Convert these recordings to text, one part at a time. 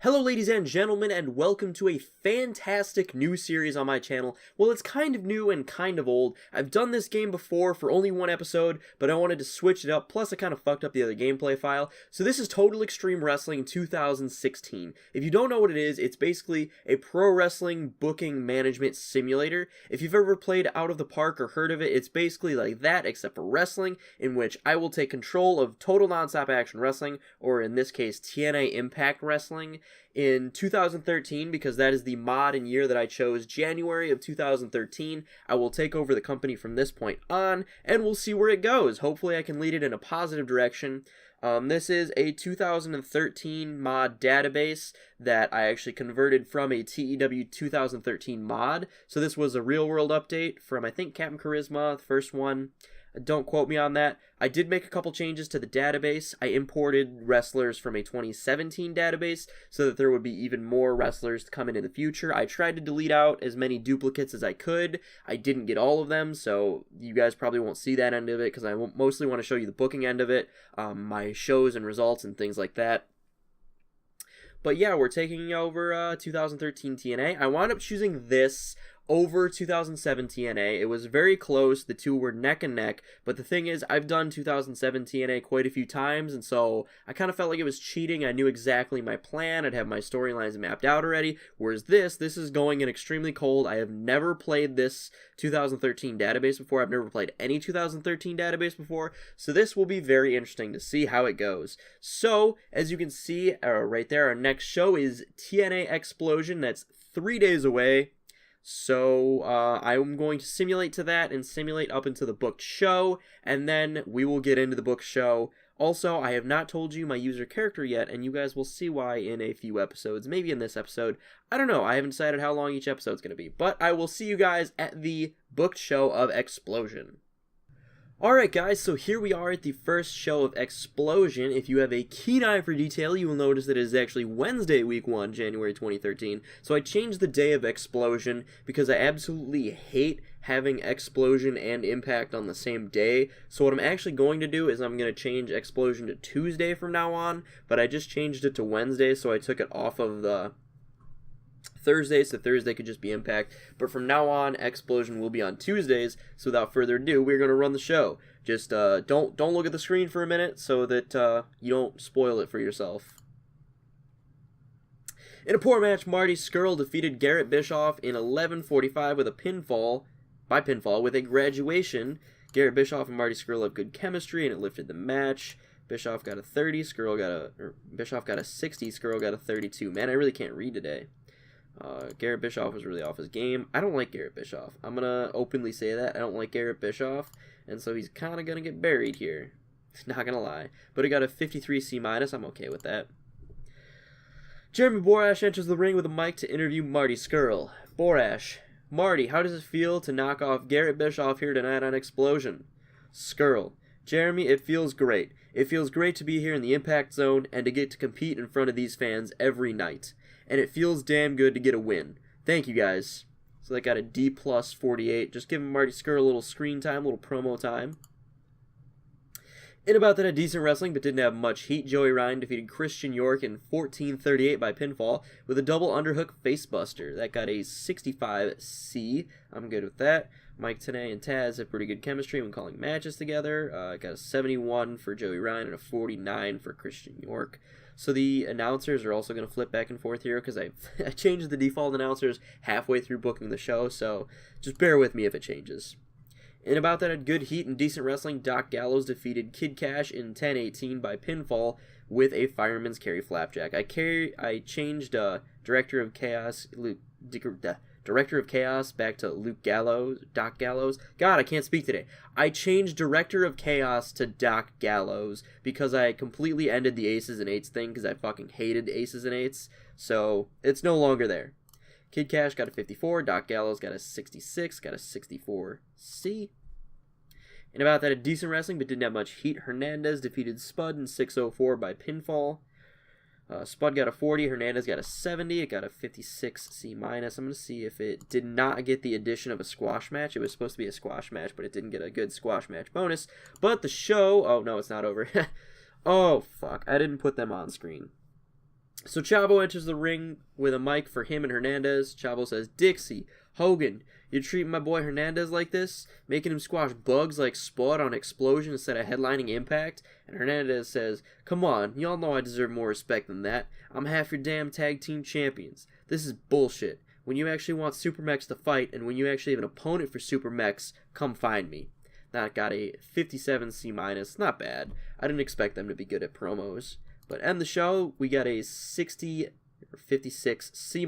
Hello ladies and gentlemen, and welcome to a fantastic new series on my channel. Well, it's kind of new and kind of old. I've done this game before for only one episode, but I wanted to switch it up, plus I kind of fucked up the other gameplay file. So this is Total Extreme Wrestling 2016. If you don't know what it is, it's basically a pro wrestling booking management simulator. If you've ever played Out of the Park or heard of it, it's basically like that, except for wrestling, in which I will take control of Total Nonstop Action Wrestling, or in this case, TNA Impact Wrestling, in 2013, because that is the mod and year that I chose, January of 2013. I will take over the company from this point on, and we'll see where it goes. Hopefully I can lead it in a positive direction. This is a 2013 mod database that I actually converted from a TEW 2013 mod. So this was a real-world update from, I think, Captain Charisma, the first one. Don't quote me on that. I did make a couple changes to the database. I imported wrestlers from a 2017 database so that there would be even more wrestlers to come in the future. I tried to delete out as many duplicates as I could. I didn't get all of them, so you guys probably won't see that end of it because I mostly want to show you the booking end of it, my shows and results and things like that. But yeah, we're taking over 2013 TNA. I wound up choosing this over 2007 TNA. It was very close. The two were neck and neck. But the thing is, I've done 2007 TNA quite a few times, and so I kind of felt like it was cheating. I knew exactly my plan. I'd have my storylines mapped out already. Whereas this is going in extremely cold. I have never played this 2013 database before. I've never played any 2013 database before. So this will be very interesting to see how it goes. So, as you can see right there, our next show is TNA Xpolsion. That's 3 days away. So I'm going to simulate to that and simulate up into the booked show, and then we will get into the booked show. Also, I have not told you my user character yet, and you guys will see why in a few episodes, maybe in this episode. I don't know, I haven't decided how long each episode is going to be, but I will see you guys at the booked show of Xpolsion. Alright guys, so here we are at the first show of Xpolsion. If you have a keen eye for detail, you will notice that it is actually Wednesday, week 1, January 2013. So I changed the day of Xpolsion because I absolutely hate having Xpolsion and Impact on the same day. So what I'm actually going to do is I'm going to change Xpolsion to Tuesday from now on, but I just changed it to Wednesday, so I took it off of the Thursday, so Thursday could just be Impact. But from now on, Xpolsion will be on Tuesdays. So without further ado, we're going to run the show. Just don't look at the screen for a minute so that you don't spoil it for yourself. In a poor match, Marty Scurll defeated Garrett Bischoff in 11:45 with a pinfall, with a graduation. Garrett Bischoff and Marty Scurll have good chemistry, and it lifted the match. Bischoff got a 30, Bischoff got a 60, Scurll got a 32. Man, I really can't read today. Garrett Bischoff was really off his game. I don't like Garrett Bischoff. I'm going to openly say that. I don't like Garrett Bischoff, and so he's kind of going to get buried here. Not going to lie. But he got a 53 C-. I'm okay with that. Jeremy Borash enters the ring with a mic to interview Marty Scurll. Borash: Marty, how does it feel to knock off Garrett Bischoff here tonight on Xpolsion? Scurll: Jeremy, it feels great. It feels great to be here in the Impact Zone and to get to compete in front of these fans every night. And it feels damn good to get a win. Thank you, guys. So they got a D plus 48. Just giving Marty Scurll a little screen time, a little promo time. In about that, a decent wrestling, but didn't have much heat. Joey Ryan defeated Christian York in 14:38 by pinfall with a double underhook facebuster. That got a 65 C. I'm good with that. Mike Tenay and Taz have pretty good chemistry when calling matches together. Got a 71 for Joey Ryan and a 49 for Christian York. So the announcers are also going to flip back and forth here because I changed the default announcers halfway through booking the show, so just bear with me if it changes. In about that, a good heat and decent wrestling, Doc Gallows defeated Kid Cash in 10:18 by pinfall with a fireman's carry flapjack. I changed Director of Chaos back to Doc Gallows. God, I can't speak today. I changed Director of Chaos to Doc Gallows because I completely ended the Aces and Eights thing because I fucking hated Aces and Eights. So it's no longer there. Kid Cash got a 54. Doc Gallows got a 66. Got a 64 C. And about that, a decent wrestling but didn't have much heat. Hernandez defeated Spud in 6:04 by pinfall. Spud got a 40, Hernandez got a 70, it got a 56 C-. I'm going to see if it did not get the addition of a squash match. It was supposed to be a squash match, but it didn't get a good squash match bonus. But the show, oh no, it's not over. Oh, fuck, I didn't put them on screen. So Chavo enters the ring with a mic for him and Hernandez. Chavo says, Dixie, Hogan, you treating my boy Hernandez like this? Making him squash bugs like Spud on Xpolsion instead of headlining Impact? And Hernandez says, come on, y'all know I deserve more respect than that. I'm half your damn tag team champions. This is bullshit. When you actually want Super Mechs to fight, and when you actually have an opponent for Super Mechs, come find me. That got a 57 C-, not bad. I didn't expect them to be good at promos. But end the show, we got a 60 or 56 C-.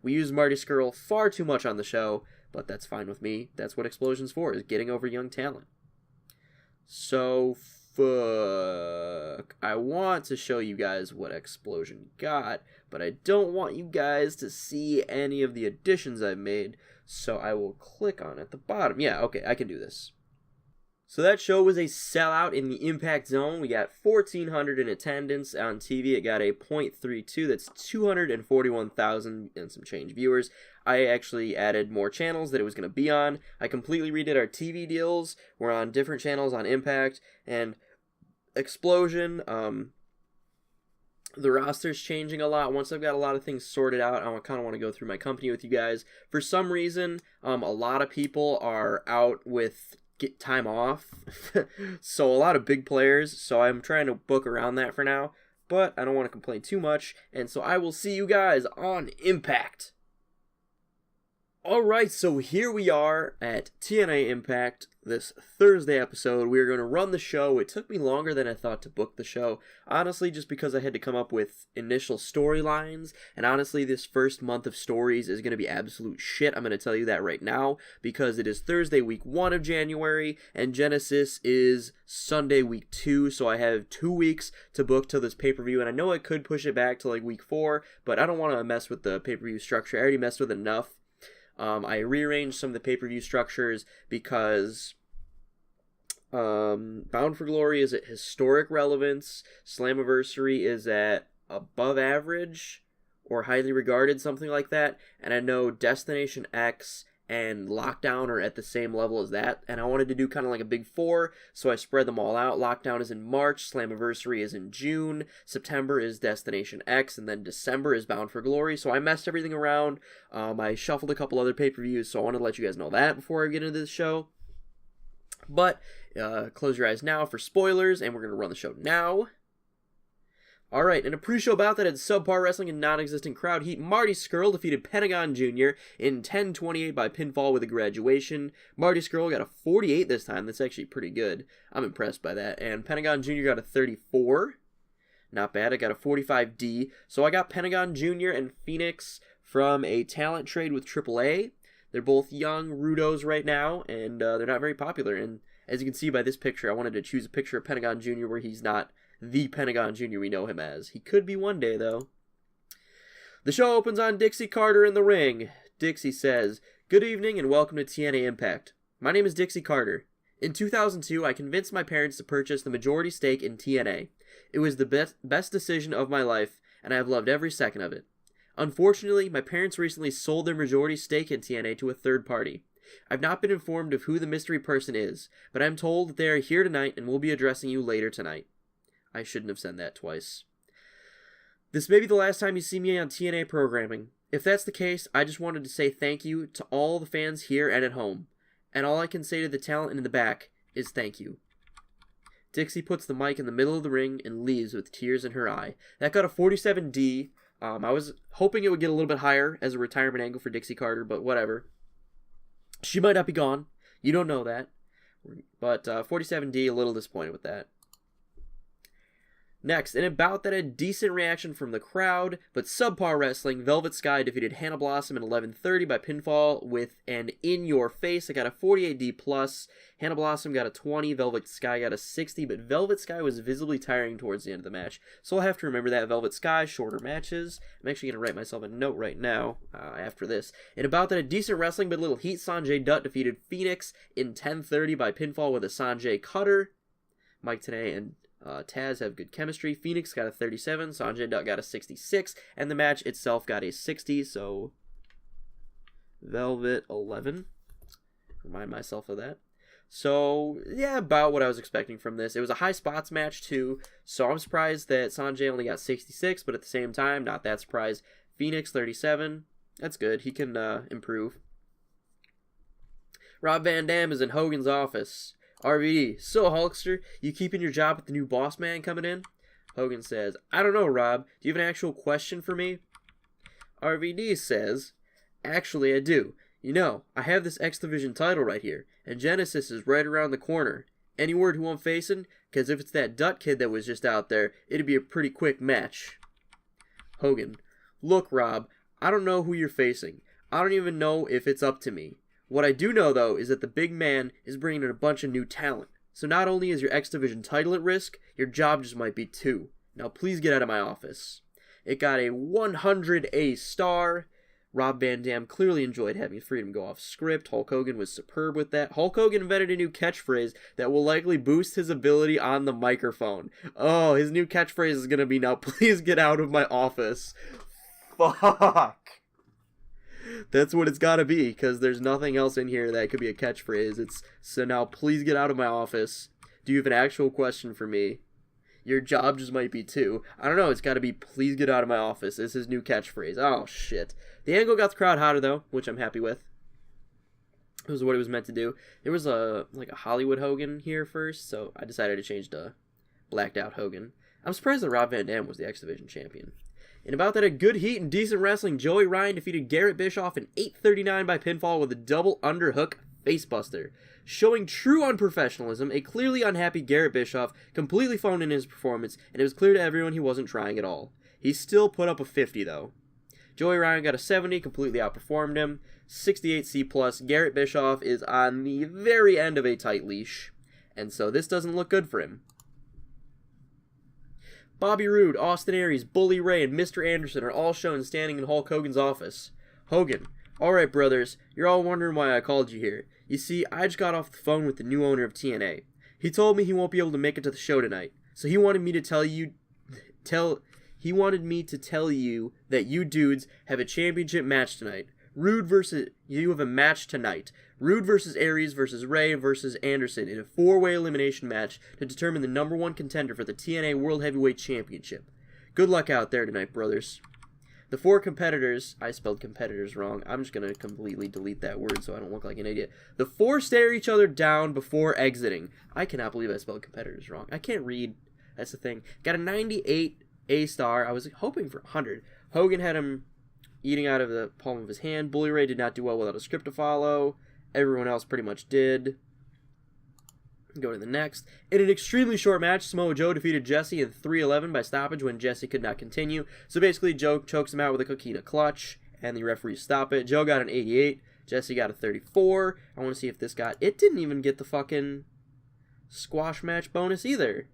We used Marty Scurll far too much on the show, but that's fine with me. That's what Xplosion's for, is getting over young talent. So, fuck. I want to show you guys what Xplosion got, but I don't want you guys to see any of the additions I've made, so I will click on at the bottom. Yeah, okay, I can do this. So that show was a sellout in the Impact Zone. We got 1,400 in attendance on TV. It got a .32. That's 241,000 and some change viewers. I actually added more channels that it was going to be on. I completely redid our TV deals. We're on different channels on Impact. And Xplosion, the roster's changing a lot. Once I've got a lot of things sorted out, I kind of want to go through my company with you guys. For some reason, a lot of people are out with get time off, so a lot of big players, so I'm trying to book around that for now, but I don't want to complain too much, and so I will see you guys on Impact. Alright, so here we are at TNA Impact, this Thursday episode. We're going to run the show. It took me longer than I thought to book the show, honestly, just because I had to come up with initial storylines, and honestly, this first month of stories is going to be absolute shit. I'm going to tell you that right now, because it is Thursday, week 1 of January, and Genesis is Sunday, week 2, so I have 2 weeks to book till this pay-per-view, and I know I could push it back to like week 4, but I don't want to mess with the pay-per-view structure. I already messed with enough. I rearranged some of the pay-per-view structures because Bound for Glory is at historic relevance, Slammiversary is at above average or highly regarded, something like that, and I know Destination X and Lockdown are at the same level as that, and I wanted to do kind of like a big 4, so I spread them all out. Lockdown is in March, Slammiversary is in June, September is Destination X, and then December is Bound for Glory, so I messed everything around. I shuffled a couple other pay-per-views, so I wanted to let you guys know that before I get into this show. But, close your eyes now for spoilers, and we're going to run the show now. Alright, in a pre-show bout that had subpar wrestling and non-existent crowd heat, Marty Scurll defeated Pentagon Jr. in 10:28 by pinfall with a graduation. Marty Scurll got a 48 this time. That's actually pretty good. I'm impressed by that. And Pentagon Jr. got a 34. Not bad. I got a 45D. So I got Pentagon Jr. and Phoenix from a talent trade with AAA. They're both young Rudos right now, and they're not very popular. And as you can see by this picture, I wanted to choose a picture of Pentagon Jr. where he's not the Pentagon Jr. we know him as. He could be one day, though. The show opens on Dixie Carter in the ring. Dixie says, "Good evening and welcome to TNA Impact. My name is Dixie Carter. In 2002, I convinced my parents to purchase the majority stake in TNA. It was the best decision of my life, and I have loved every second of it. Unfortunately, my parents recently sold their majority stake in TNA to a third party. I've not been informed of who the mystery person is, but I'm told that they are here tonight and will be addressing you later tonight." I shouldn't have said that twice. "This may be the last time you see me on TNA programming. If that's the case, I just wanted to say thank you to all the fans here and at home. And all I can say to the talent in the back is thank you." Dixie puts the mic in the middle of the ring and leaves with tears in her eye. That got a 47D. I was hoping it would get a little bit higher as a retirement angle for Dixie Carter, but whatever. She might not be gone. You don't know that. But 47D, a little disappointed with that. Next, in a bout that had decent reaction from the crowd, but subpar wrestling, Velvet Sky defeated Hannah Blossom in 11:30 by pinfall with an in-your-face. I got a 48D+. Hannah Blossom got a 20, Velvet Sky got a 60, but Velvet Sky was visibly tiring towards the end of the match. So I'll have to remember that. Velvet Sky, shorter matches. I'm actually going to write myself a note right now after this. In a bout that had decent wrestling, but little heat, Sanjay Dutt defeated Phoenix in 10:30 by pinfall with a Sanjay Cutter. Mike Tenay and Taz have good chemistry. Phoenix got a 37, Sanjay Dutt got a 66, and the match itself got a 60, so Velvet 11. Remind myself of that. So, yeah, about what I was expecting from this. It was a high spots match, too, so I'm surprised that Sanjay only got 66, but at the same time, not that surprised. Phoenix, 37. That's good. He can improve. Rob Van Dam is in Hogan's office. RVD, so Hulkster, you keeping your job with the new boss man coming in? Hogan says, I don't know, Rob. Do you have an actual question for me? RVD says, actually, I do. You know, I have this X Division title right here, and Genesis is right around the corner. Any word who I'm facing? Because if it's that Dutt kid that was just out there, it'd be a pretty quick match. Hogan, look, Rob, I don't know who you're facing. I don't even know if it's up to me. What I do know, though, is that the big man is bringing in a bunch of new talent. So not only is your X Division title at risk, your job just might be too. Now please get out of my office. It got a 100 star. Rob Van Dam clearly enjoyed having freedom go off script. Hulk Hogan was superb with that. Hulk Hogan invented a new catchphrase that will likely boost his ability on the microphone. Oh, his new catchphrase is going to be, now please get out of my office. Fuck. That's what it's got to be, because there's nothing else in here that could be a catchphrase. It's, so now please get out of my office. Do you have an actual question for me? Your job just might be too. I don't know, it's got to be, please get out of my office. It's his new catchphrase. Oh, shit. The angle got the crowd hotter, though, which I'm happy with. It was what it was meant to do. There was a Hollywood Hogan here first, so I decided to change to blacked out Hogan. I'm surprised that Rob Van Dam was the X Division champion. And about that, a good heat and decent wrestling, Joey Ryan defeated Garrett Bischoff in 8:39 by pinfall with a double underhook facebuster. Showing true unprofessionalism, a clearly unhappy Garrett Bischoff completely phoned in his performance, and it was clear to everyone he wasn't trying at all. He still put up a 50, though. Joey Ryan got a 70, completely outperformed him. 68 C+. Garrett Bischoff is on the very end of a tight leash, and so this doesn't look good for him. Bobby Roode, Austin Aries, Bully Ray, and Mr. Anderson are all shown standing in Hulk Hogan's office. Hogan, alright brothers, you're all wondering why I called you here. You see, I just got off the phone with the new owner of TNA. He told me he won't be able to make it to the show tonight, so he wanted me to tell you that you dudes have a championship match tonight. You have a match tonight. Roode versus Aries versus Ray versus Anderson in a 4-way elimination match to determine the number 1 contender for the TNA World Heavyweight Championship. Good luck out there tonight, brothers. The 4 competitors, I spelled competitors wrong. I'm just going to completely delete that word so I don't look like an idiot. The 4 stare each other down before exiting. I cannot believe I spelled competitors wrong. I can't read. That's the thing. Got a 98 A-star. I was hoping for 100. Hogan had him eating out of the palm of his hand. Bully Ray did not do well without a script to follow. Everyone else pretty much did. Go to the next. In an extremely short match, Samoa Joe defeated Jesse in 3:11 by stoppage when Jesse could not continue. So basically, Joe chokes him out with a coquina clutch, and the referees stop it. Joe got an 88. Jesse got a 34. I want to see if this got... It didn't even get the fucking squash match bonus either.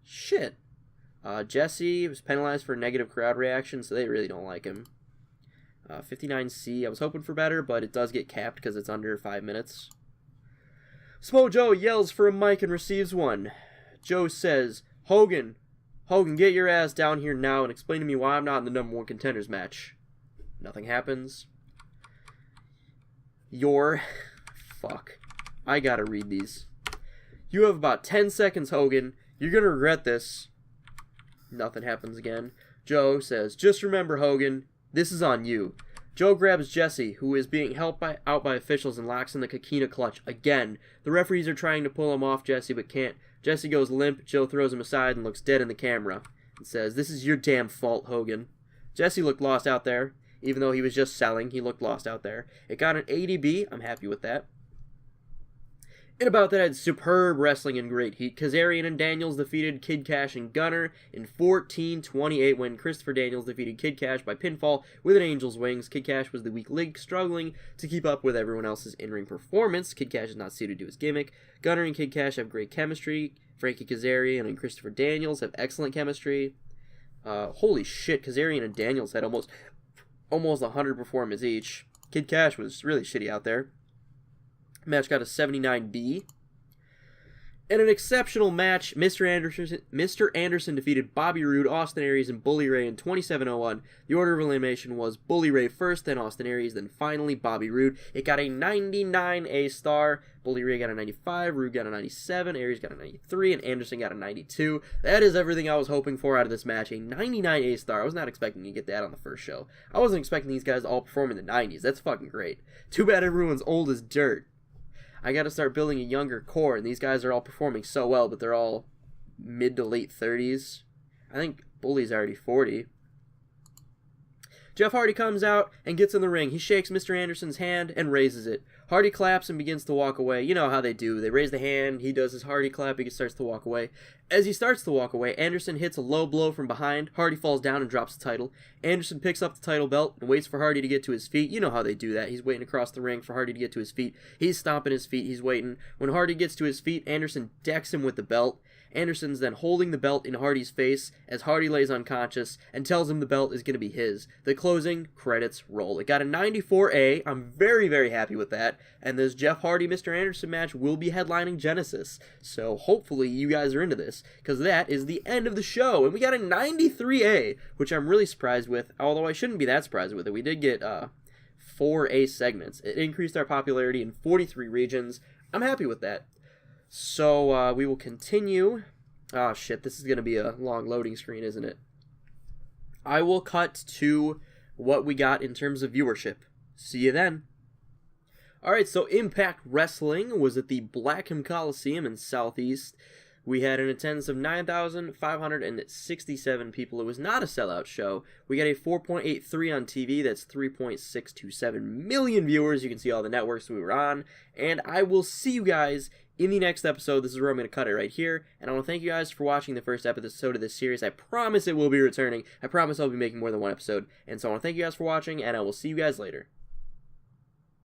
Shit. Jesse was penalized for negative crowd reaction, so they really don't like him. 59C, I was hoping for better, but it does get capped because it's under 5 minutes. Samoa Joe yells for a mic and receives one. Joe says, Hogan, get your ass down here now and explain to me why I'm not in the number 1 contenders match. Nothing happens. Fuck. I gotta read these. You have about 10 seconds, Hogan. You're gonna regret this. Nothing happens again. Joe says, just remember, Hogan, this is on you. Joe grabs Jesse, who is being helped out by officials, and locks in the coquina clutch again. The referees are trying to pull him off Jesse, but can't. Jesse goes limp. Joe throws him aside and looks dead in the camera and says, this is your damn fault, Hogan. Jesse looked lost out there. Even though he was just selling, he looked lost out there. It got an 80B. I'm happy with that. And about that, I had superb wrestling and great heat. Kazarian and Daniels defeated Kid Cash and Gunner in 14:28 when Christopher Daniels defeated Kid Cash by pinfall with an Angel's Wings. Kid Cash was the weak link, struggling to keep up with everyone else's in-ring performance. Kid Cash is not suited to his gimmick. Gunner and Kid Cash have great chemistry. Frankie Kazarian and Christopher Daniels have excellent chemistry. Holy shit, Kazarian and Daniels had almost 100 performances each. Kid Cash was really shitty out there. Match got a 79B. In an exceptional match, Mr. Anderson defeated Bobby Roode, Austin Aries, and Bully Ray in 27:01. The order of elimination was Bully Ray first, then Austin Aries, then finally Bobby Roode. It got a 99 A-star. Bully Ray got a 95, Roode got a 97, Aries got a 93, and Anderson got a 92. That is everything I was hoping for out of this match, a 99 A-star. I was not expecting to get that on the first show. I wasn't expecting these guys to all perform in the 90s. That's fucking great. Too bad everyone's old as dirt. I gotta start building a younger core, and these guys are all performing so well, but they're all mid to late 30s. I think Bully's already 40. Jeff Hardy comes out and gets in the ring. He shakes Mr. Anderson's hand and raises it. Hardy claps and begins to walk away. You know how they do. They raise the hand, he does his Hardy clap, he starts to walk away. As he starts to walk away, Anderson hits a low blow from behind. Hardy falls down and drops the title. Anderson picks up the title belt and waits for Hardy to get to his feet. You know how they do that. He's waiting across the ring for Hardy to get to his feet. He's stomping his feet, he's waiting. When Hardy gets to his feet, Anderson decks him with the belt. Anderson's then holding the belt in Hardy's face as Hardy lays unconscious and tells him the belt is going to be his. The closing credits roll. It got a 94A. I'm very, very happy with that. And this Jeff Hardy-Mr. Anderson match will be headlining Genesis. So hopefully you guys are into this, because that is the end of the show. And we got a 93A, which I'm really surprised with, although I shouldn't be that surprised with it. We did get 4 A segments. It increased our popularity in 43 regions. I'm happy with that. So, we will continue. Oh, shit, this is going to be a long loading screen, isn't it? I will cut to what we got in terms of viewership. See you then. Alright, so Impact Wrestling was at the Blackham Coliseum in Southeast. We had an attendance of 9,567 people. It was not a sellout show. We got a 4.83 on TV. That's 3.627 million viewers. You can see all the networks we were on. And I will see you guys in the next episode. This is where I'm going to cut it right here. And I want to thank you guys for watching the first episode of this series. I promise it will be returning. I promise I'll be making more than one episode. And so I want to thank you guys for watching, and I will see you guys later.